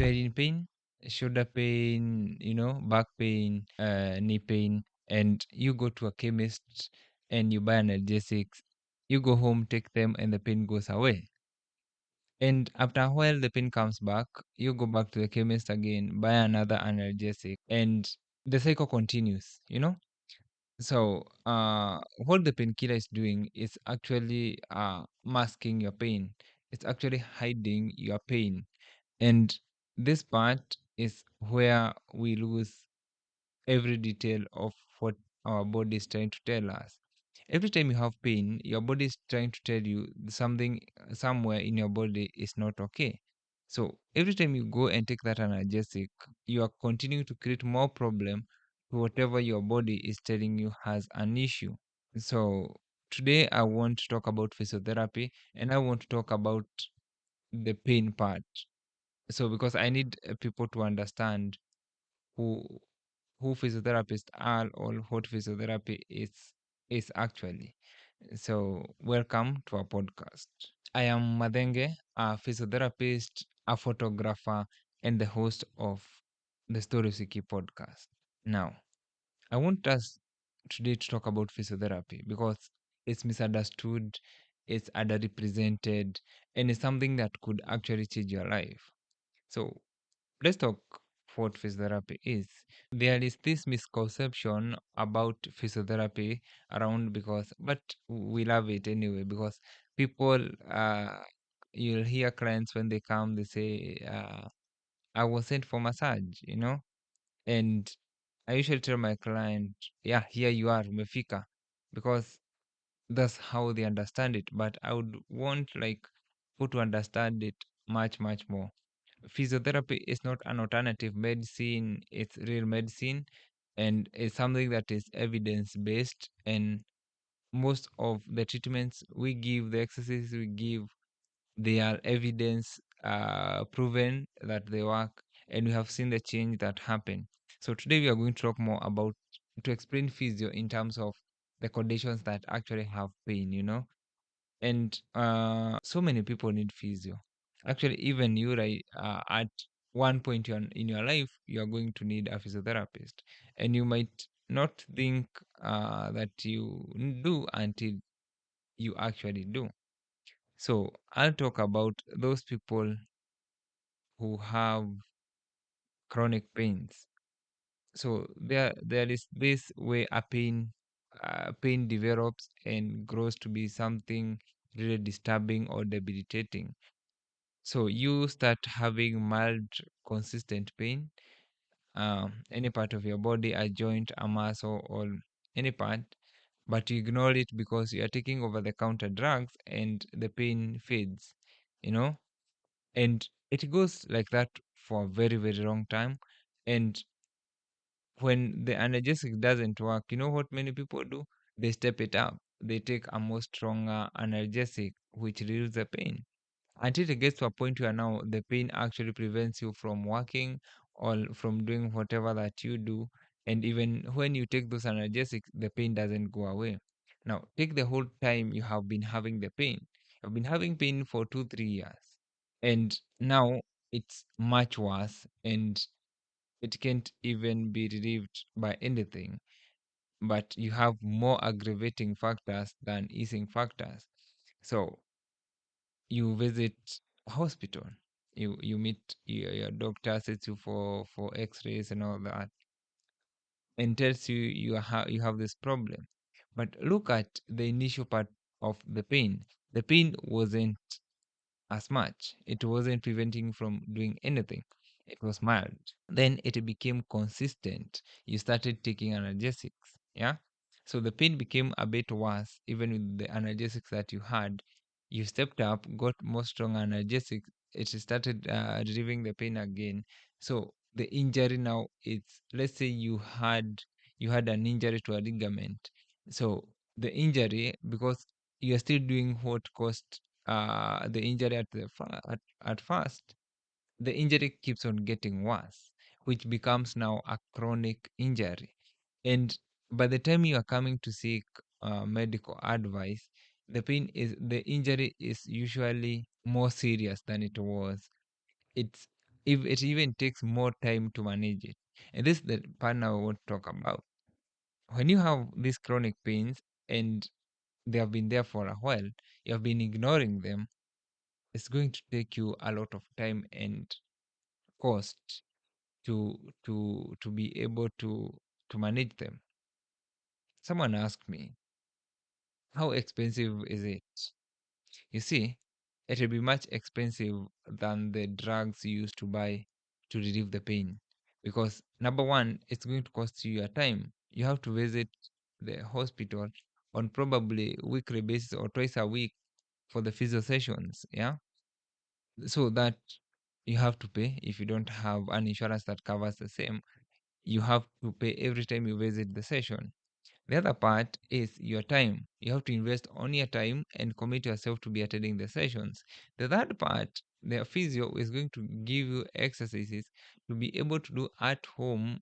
you are in pain, shoulder pain, back pain, knee pain, and you go to a chemist and you buy analgesics. You go home, take them, and the pain goes away. And after a while, the pain comes back. You go back to the chemist again, buy another analgesic, and the cycle continues. So, what the painkiller is doing is actually masking your pain. It's actually hiding your pain. And this part is where we lose every detail of what our body is trying to tell us. Every time you have pain, your body is trying to tell you something somewhere in your body is not okay. So every time you go and take that analgesic, you are continuing to create more problem to whatever your body is telling you has an issue. So today I want to talk about physiotherapy, and I want to talk about the pain part. So because I need people to understand who who physiotherapists are or what physiotherapy is actually. So welcome to our podcast. I am Mathenge, a physiotherapist, a photographer, and the host of the Story Siki podcast. Now, I want us today to talk about physiotherapy because it's misunderstood, it's underrepresented, and it's something that could actually change your life. So let's talk what physiotherapy is. There is this misconception about physiotherapy around but we love it anyway because people, you'll hear clients when they come, they say, I was sent for massage. And I usually tell my client, yeah, here you are, umefika, because that's how they understand it. But I would want like people to understand it much, much more. Physiotherapy is not an alternative medicine, it's real medicine, and it's something that is evidence based. And most of the treatments we give, the exercises we give, they are evidence proven that they work, and we have seen the change that happen. So today we are going to talk more about to explain physio in terms of the conditions that actually have pain. And so many people need physio. Actually, even you, right, at one point in your life, you are going to need a physiotherapist, and you might not think that you do until you actually do. So I'll talk about those people who have chronic pains. So there is this way a pain develops and grows to be something really disturbing or debilitating. So you start having mild, consistent pain, any part of your body, a joint, a muscle, or any part, but you ignore it because you are taking over the counter drugs and the pain fades, you know? And it goes like that for a very, very long time. And when the analgesic doesn't work, you know what many people do? They step it up. They take a more stronger analgesic, which relieves the pain until it gets to a point where now the pain actually prevents you from working or from doing whatever that you do. And even when you take those analgesics, the pain doesn't go away. Now, take the whole time you have been having the pain. You've been having pain for 2, 3 years. And now it's much worse and it can't even be relieved by anything. But you have more aggravating factors than easing factors. So you visit a hospital, you meet your doctor, sets you for x-rays and all that, and tells you you have this problem. But look at the initial part of the pain wasn't as much, it wasn't preventing you from doing anything, it was mild. Then it became consistent. You started taking analgesics. Yeah. So the pain became a bit worse, even with the analgesics that you had. You stepped up, got more strong analgesics. It started relieving the pain again. So the injury now, it's, let's say you had an injury to a ligament. So the injury, because you're still doing what caused the injury at first, the injury keeps on getting worse, which becomes now a chronic injury. And by the time you are coming to seek medical advice, the injury is usually more serious than it was. It's if it even takes more time to manage it. And this is the part now I want to talk about. When you have these chronic pains and they have been there for a while, you have been ignoring them, it's going to take you a lot of time and cost to be able to manage them. Someone asked me, how expensive is it? You see, it will be much expensive than the drugs you used to buy to relieve the pain. Because number one, it's going to cost you your time. You have to visit the hospital on probably weekly basis or twice a week for the physio sessions. Yeah. So that you have to pay if you don't have an insurance that covers the same. You have to pay every time you visit the session. The other part is your time. You have to invest on your time and commit yourself to be attending the sessions. The third part, the physio is going to give you exercises to be able to do at home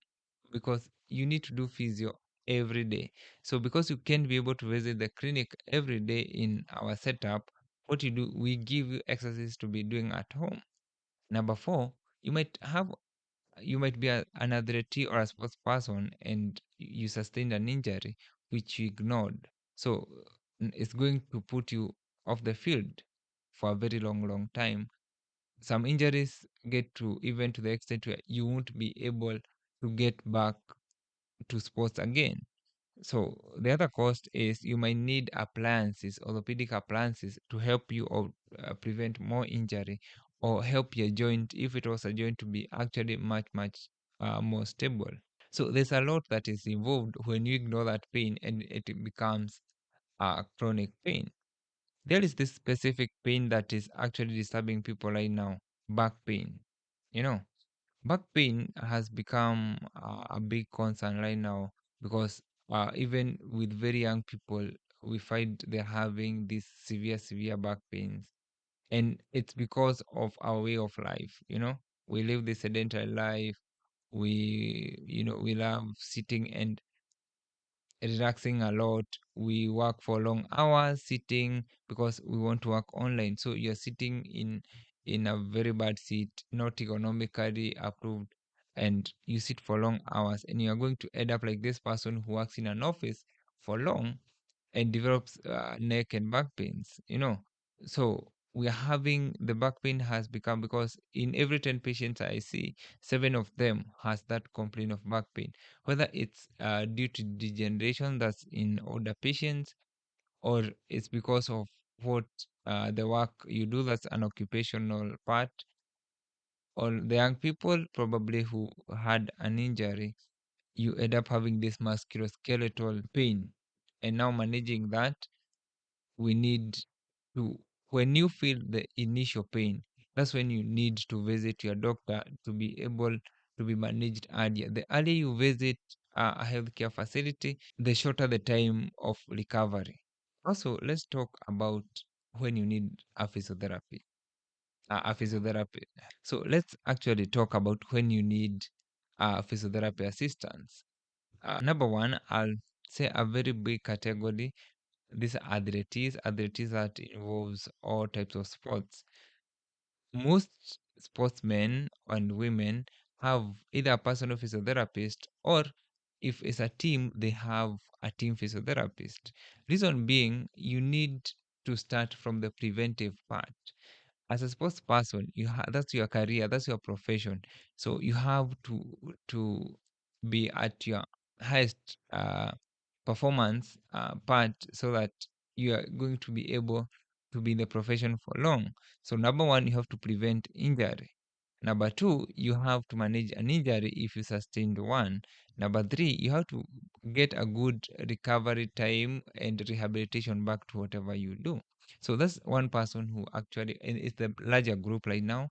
because you need to do physio every day. So because you can't be able to visit the clinic every day in our setup, what you do, we give you exercises to be doing at home. Number four, you might have you might be an athlete or a sports person and you sustained an injury which you ignored. So it's going to put you off the field for a very long time. Some injuries get to even to the extent where you won't be able to get back to sports again. So the other cost is you might need appliances, orthopedic appliances, to help you or prevent more injury or help your joint, if it was a joint, to be actually much more stable. So there's a lot that is involved when you ignore that pain and it becomes a chronic pain. There is this specific pain that is actually disturbing people right now, back pain. You know, back pain has become a big concern right now because even with very young people, we find they're having these severe back pains. And it's because of our way of life, We live this sedentary life. We love sitting and relaxing a lot. We work for long hours sitting because we want to work online. So you're sitting in a very bad seat, not economically approved, and you sit for long hours, and you are going to end up like this person who works in an office for long and develops neck and back pains. So we are having the back pain has become because in every 10 patients I see, 7 of them has that complaint of back pain, whether it's due to degeneration that's in older patients or it's because of what the work you do, that's an occupational part, or the young people probably who had an injury, you end up having this musculoskeletal pain. And now managing that, we need to, when you feel the initial pain, that's when you need to visit your doctor to be able to be managed earlier. The earlier you visit a healthcare facility, the shorter the time of recovery. Also, let's talk about when you need a physiotherapy. A physiotherapy. So let's actually talk about when you need physiotherapy assistance. Number one, I'll say a very big category. These are athletics that involves all types of sports. Most sportsmen and women have either a personal physiotherapist, or if it's a team, they have a team physiotherapist. Reason being, you need to start from the preventive part. As a sports person, that's your career, that's your profession. So you have to be at your highest performance part so that you are going to be able to be in the profession for long. So number one, you have to prevent injury. Number two, you have to manage an injury if you sustained one. Number three, you have to get a good recovery time and rehabilitation back to whatever you do. So that's one person who actually, and it's the larger group right now,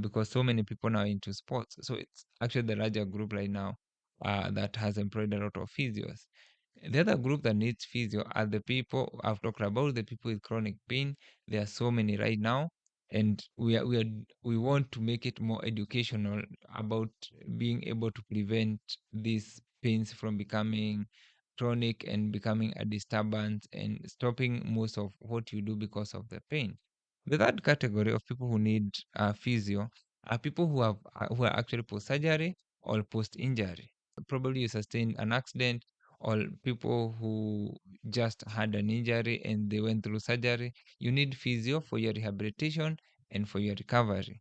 because so many people now are into sports. So it's actually the larger group right now that has employed a lot of physios. The other group that needs physio are the people I've talked about, the people with chronic pain. There are so many right now, and we want to make it more educational about being able to prevent these pains from becoming chronic and becoming a disturbance and stopping most of what you do because of the pain. The third category of people who need physio are people who are actually post surgery or post injury. Probably you sustained an accident, or people who just had an injury and they went through surgery. You need physio for your rehabilitation and for your recovery.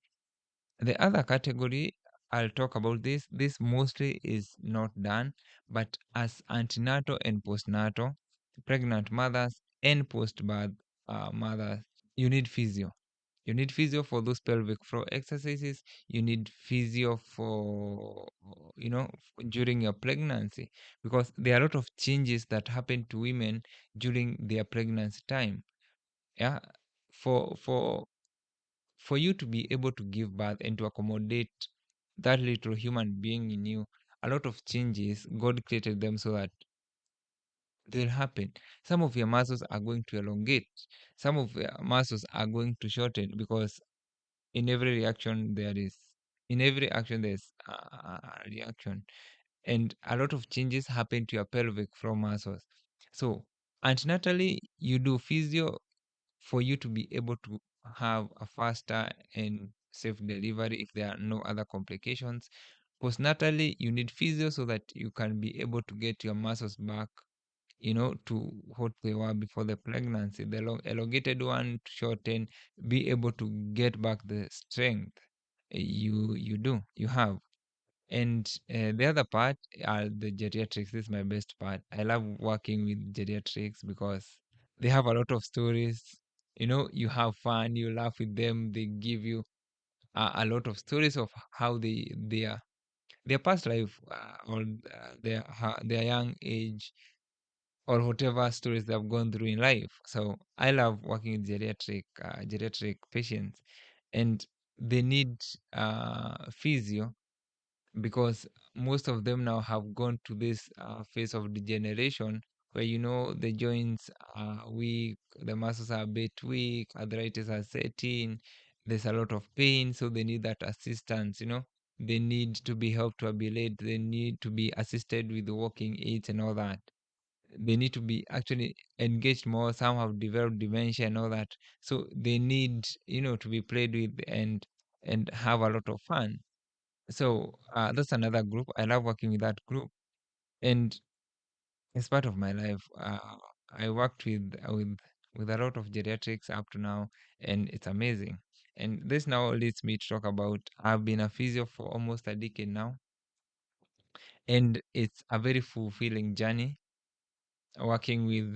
The other category, I'll talk about this. This mostly is not done, but as antenatal and postnatal, pregnant mothers and post-birth mothers, you need physio. You need physio for those pelvic floor exercises. You need physio for, during your pregnancy, because there are a lot of changes that happen to women during their pregnancy time. Yeah, for for for you to be able to give birth and to accommodate that little human being in you, a lot of changes, God created them so that they'll happen. Some of your muscles are going to elongate. Some of your muscles are going to shorten, because in every reaction there is, in every action there's a reaction, and a lot of changes happen to your pelvic floor muscles. So antenatally, you do physio for you to be able to have a faster and safe delivery if there are no other complications. Postnatally, you need physio so that you can be able to get your muscles back, to what they were before the pregnancy. The elongated one to shorten, be able to get back the strength you have. And the other part are the geriatrics. This is my best part. I love working with geriatrics because they have a lot of stories. You have fun, you laugh with them. They give you a lot of stories of how their past life, or their young age, or whatever stories they've gone through in life. So I love working with geriatric patients, and they need physio, because most of them now have gone to this phase of degeneration where the joints are weak, the muscles are a bit weak, arthritis are setting, there's a lot of pain, so they need that assistance. They need to be helped to ambulate, they need to be assisted with the walking aids and all that. They need to be actually engaged more. Some have developed dementia and all that, so they need to be played with and have a lot of fun. So that's another group. I love working with that group, and as part of my life, I worked with a lot of geriatrics up to now, and it's amazing. And this now leads me to talk about, I've been a physio for almost a decade now, and it's a very fulfilling journey working with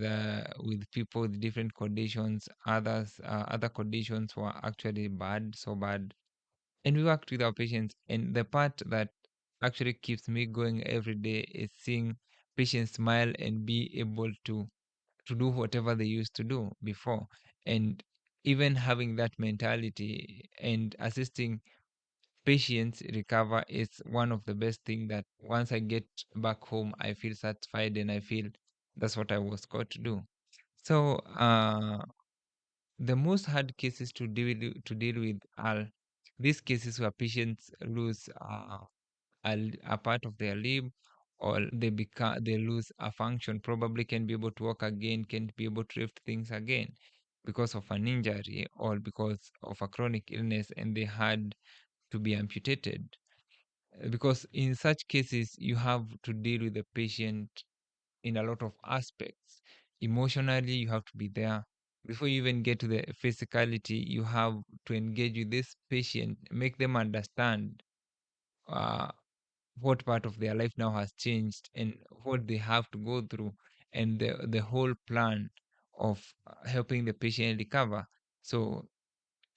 people with different conditions. Other conditions were actually bad, so bad, and we worked with our patients. And the part that actually keeps me going every day is seeing patients smile and be able to do whatever they used to do before, and even having that mentality and assisting patients recover is one of the best thing. That once I get back home, I feel satisfied and I feel that's what I was called to do. So the most hard cases to deal with are these cases where patients lose a part of their limb, or they lose a function, probably can be able to walk again, can be able to lift things again because of an injury or because of a chronic illness, and they had to be amputated. Because in such cases, you have to deal with the patient in a lot of aspects. Emotionally, you have to be there. Before you even get to the physicality, you have to engage with this patient, make them understand uh, what part of their life now has changed and what they have to go through, and the whole plan of helping the patient recover. So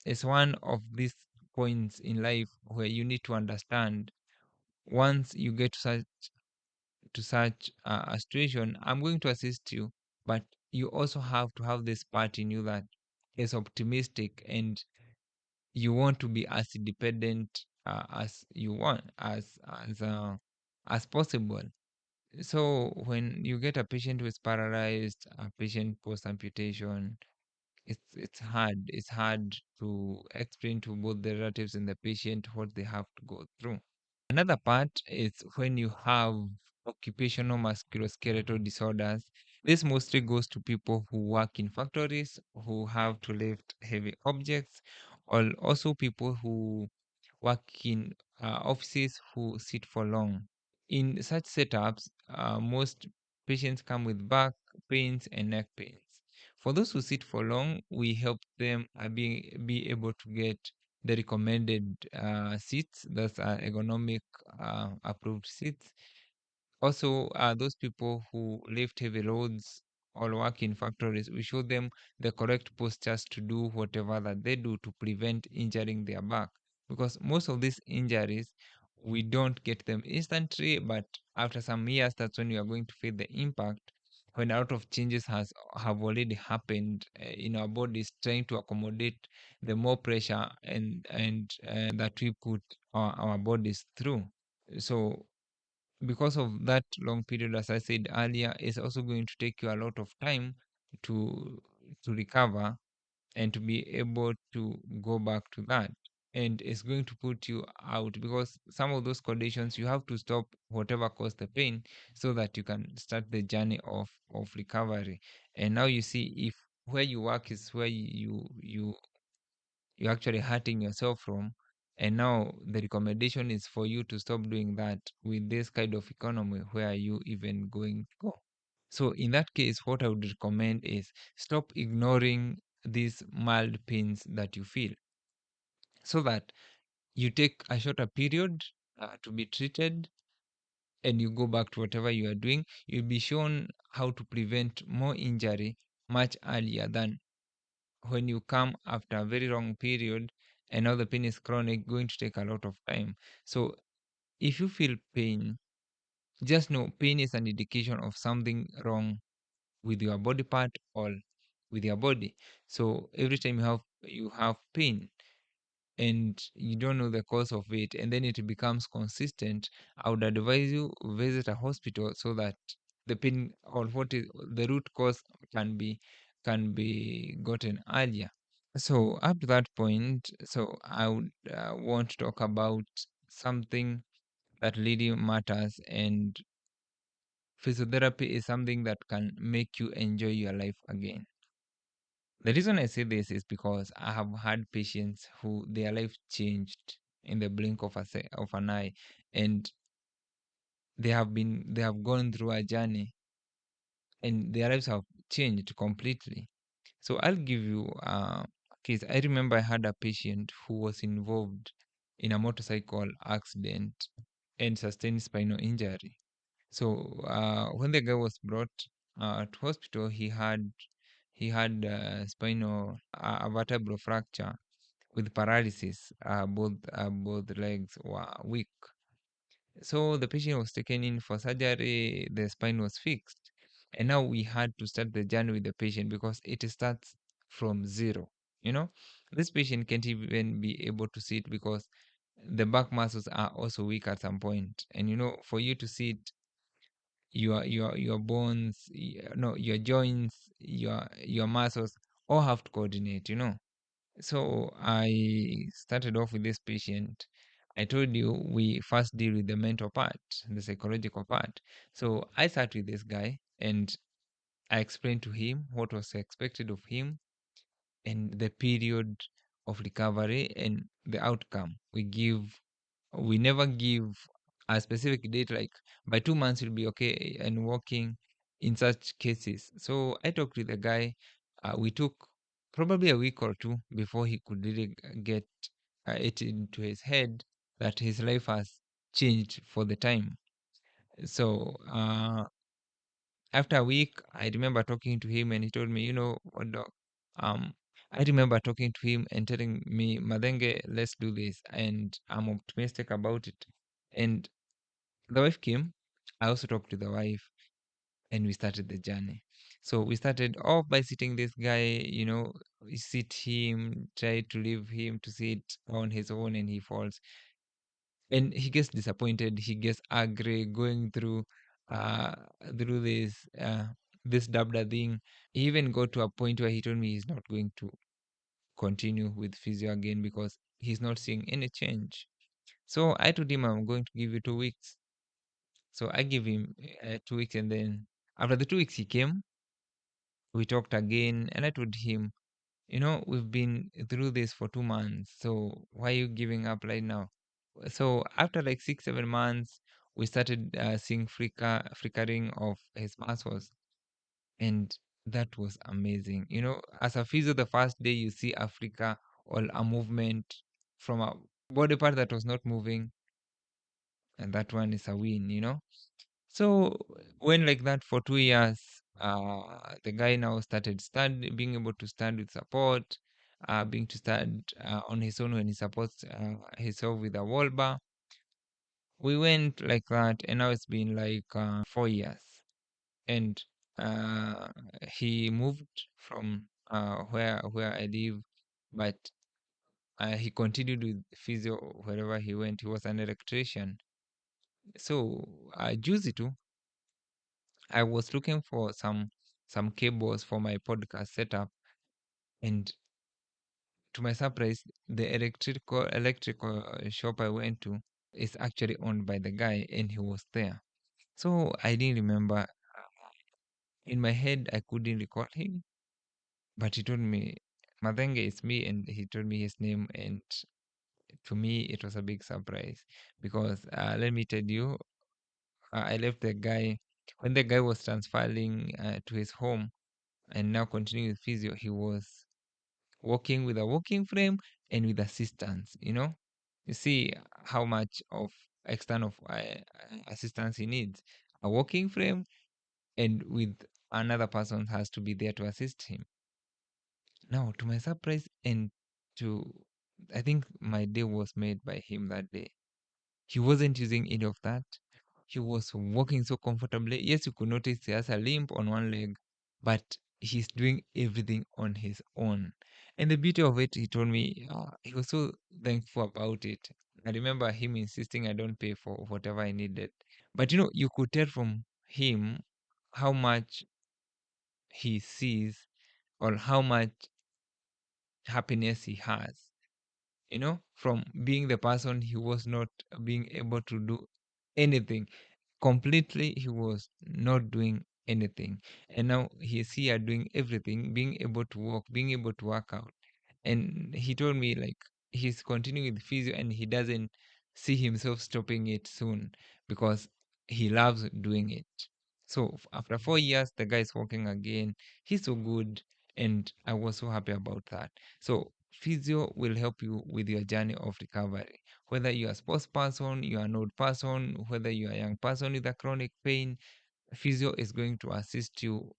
it's one of these points in life where you need to understand, once you get to such a situation, I'm going to assist you, but you also have to have this part in you that is optimistic, and you want to be as independent as you want, as possible. So when you get a patient who is paralyzed, a patient post amputation, it's hard. It's hard to explain to both the relatives and the patient what they have to go through. Another part is when you have occupational musculoskeletal disorders. This mostly goes to people who work in factories, who have to lift heavy objects, or also people work in offices who sit for long. In such setups, most patients come with back pains and neck pains. For those who sit for long, we help them be able to get the recommended seats, that's ergonomic approved seats. Also, those people who lift heavy loads or work in factories, we show them the correct postures to do whatever that they do to prevent injuring their back. Because most of these injuries, we don't get them instantly, but after some years, that's when we are going to feel the impact when a lot of changes have already happened in our bodies, trying to accommodate the more pressure and that we put our bodies through. So because of that long period, as I said earlier, it's also going to take you a lot of time to recover and to be able to go back to that. And it's going to put you out because some of those conditions you have to stop whatever caused the pain so that you can start the journey of recovery. And now you see if where you work is where you're actually hurting yourself from. And now the recommendation is for you to stop doing that with this kind of economy. Where are you even going to go? So in that case, what I would recommend is stop ignoring these mild pains that you feel so that you take a shorter period to be treated and you go back to whatever you are doing. You'll be shown how to prevent more injury much earlier than when you come after a very long period and now the pain is chronic, going to take a lot of time. So if you feel pain, just know pain is an indication of something wrong with your body part or with your body. So every time you have pain and you don't know the cause of it and then it becomes consistent, I would advise you visit a hospital so that the pain or what is the root cause can be gotten earlier. So up to that point, so I would want to talk about something that really matters, and physiotherapy is something that can make you enjoy your life again. The reason I say this is because I have had patients who their life changed in the blink of an eye, and they have gone through a journey, and their lives have changed completely. So I'll give you a case. I remember I had a patient who was involved in a motorcycle accident and sustained spinal injury. So when the guy was brought to hospital, he had spinal a vertebral fracture with paralysis. Both legs were weak. So the patient was taken in for surgery. The spine was fixed, and now we had to start the journey with the patient because it starts from zero. You know, this patient can't even be able to sit because the back muscles are also weak at some point. And for you to sit, your bones, no, your joints, your muscles all have to coordinate. So I started off with this patient. I told you we first deal with the mental part, the psychological part. So I sat with this guy and I explained to him what was expected of him and the period of recovery and the outcome. We never give a specific date like by 2 months you'll be okay and walking in such cases. So I talked with the guy. We took probably a week or two before he could really get it into his head that his life has changed for the time. So after a week, I remember talking to him and he told me, what, doc, um, I remember talking to him and telling me, Mathenge, let's do this. And I'm optimistic about it. And the wife came. I also talked to the wife and we started the journey. So we started off by sitting this guy, we sit him, try to leave him to sit on his own and he falls. And he gets disappointed, he gets angry, going uh through this dabda thing. He even got to a point where he told me he's not going to continue with physio again because he's not seeing any change. So I told him I'm going to give you 2 weeks. So I give him 2 weeks, and then after the 2 weeks he came, we talked again, and I told him, we've been through this for 2 months, so why are you giving up right now? So after like 6 7 months, we started seeing flickering of his muscles, and that was amazing. As a physio, the first day you see a flicker or a movement from a body part that was not moving, and that one is a win. So when like that for 2 years, the guy now started being able to stand with support, being to stand on his own when he supports himself with a wall bar. We went like that, and now it's been like 4 years, and uh, he moved from where I live, but he continued with physio wherever he went. He was an electrician. So juicy too. I was looking for some cables for my podcast setup, and to my surprise, the electrical shop I went to is actually owned by the guy, and he was there. So I didn't remember. In my head, I couldn't recall him, but he told me Mathenge is me, and he told me his name, and to me it was a big surprise because let me tell you, I left the guy when the guy was transferring to his home and now continuing with physio. He was walking with a walking frame and with assistance. You see how much of external assistance he needs. A walking frame and with another person has to be there to assist him. Now, to my surprise, and to I think my day was made by him that day. He wasn't using any of that. He was walking so comfortably. Yes, you could notice he has a limp on one leg, but he's doing everything on his own. And the beauty of it, he told me, he was so thankful about it. I remember him insisting I don't pay for whatever I needed. But you could tell from him how much he sees or how much happiness he has, from being the person he was not being able to do anything. Completely, he was not doing anything. And now he's here doing everything, being able to walk, being able to work out. And he told me like he's continuing with physio and he doesn't see himself stopping it soon because he loves doing it. So after 4 years, the guy is walking again. He's so good, and I was so happy about that. So physio will help you with your journey of recovery. Whether you're a sports person, you're an old person, whether you're a young person with a chronic pain, physio is going to assist you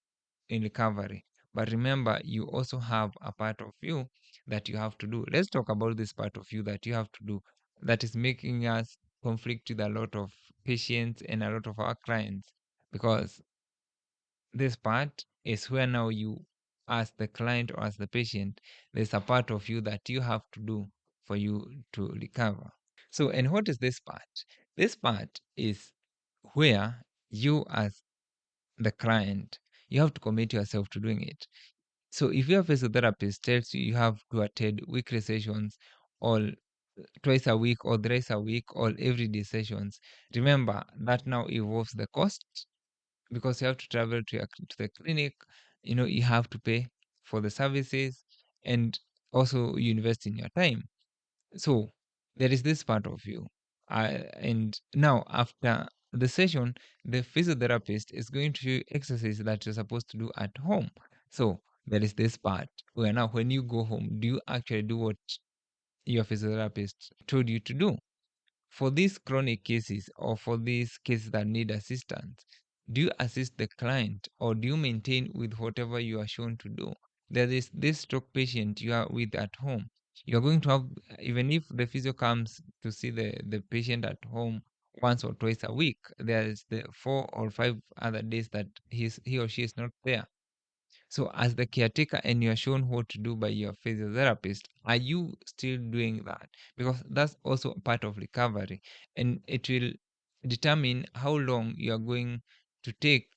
in recovery. But remember, you also have a part of you that you have to do. Let's talk about this part of you that you have to do that is making us conflict with a lot of patients and a lot of our clients, because this part is where now you, as the client or as the patient, there's a part of you that you have to do for you to recover. So, and what is this part? This part is where you, as the client, you have to commit yourself to doing it. So, if your physiotherapist tells you you have to attend weekly sessions, or twice a week, or thrice a week, or everyday sessions, remember that now involves the cost because you have to travel to the clinic. You have to pay for the services, and also you invest in your time. So there is this part of you. And now after the session, the physiotherapist is going to show you exercises that you're supposed to do at home. So there is this part where now when you go home, do you actually do what your physiotherapist told you to do? For these chronic cases or for these cases that need assistance, do you assist the client or do you maintain with whatever you are shown to do? There is this stroke patient you are with at home. You're going to have, even if the physio comes to see the patient at home once or twice a week, there is the 4 or 5 other days that he or she is not there. So, as the caretaker, and you are shown what to do by your physiotherapist, are you still doing that? Because that's also a part of recovery, and it will determine how long you are going to take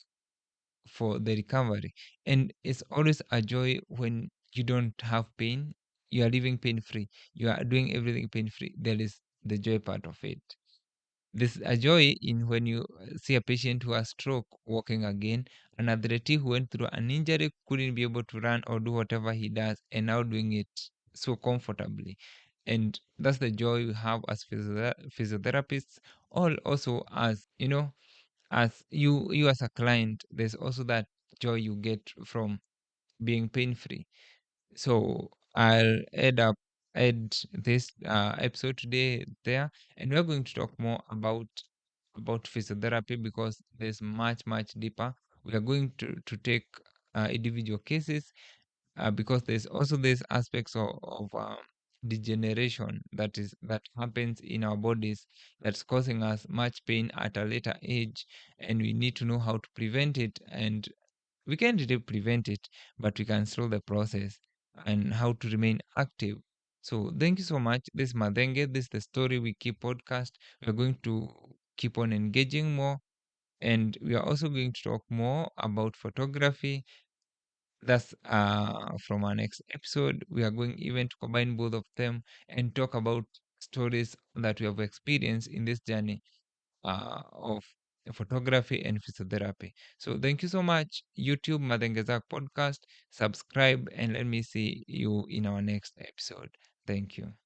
for the recovery. And it's always a joy when you don't have pain, you are living pain free, you are doing everything pain free. There is the joy part of it. There's a joy in when you see a patient who has stroke walking again, an athlete who went through an injury, couldn't be able to run or do whatever he does, and now doing it so comfortably. And that's the joy we have as physiotherapists. All also as as you as a client, there's also that joy you get from being pain free. So I'll add this episode today there, and we're going to talk more about physiotherapy because there's much deeper. We are going to take individual cases, because there's also this aspects of degeneration that happens in our bodies, that's causing us much pain at a later age, and we need to know how to prevent it. And we can't really prevent it, but we can slow the process and how to remain active. So thank you so much. This is Mathenge. This is the Story We Keep podcast. We're going to keep on engaging more, and we are also going to talk more about photography. That's from our next episode. We are going even to combine both of them and talk about stories that we have experienced in this journey of photography and physiotherapy. So thank you so much, YouTube Madengezak podcast. Subscribe and let me see you in our next episode. Thank you.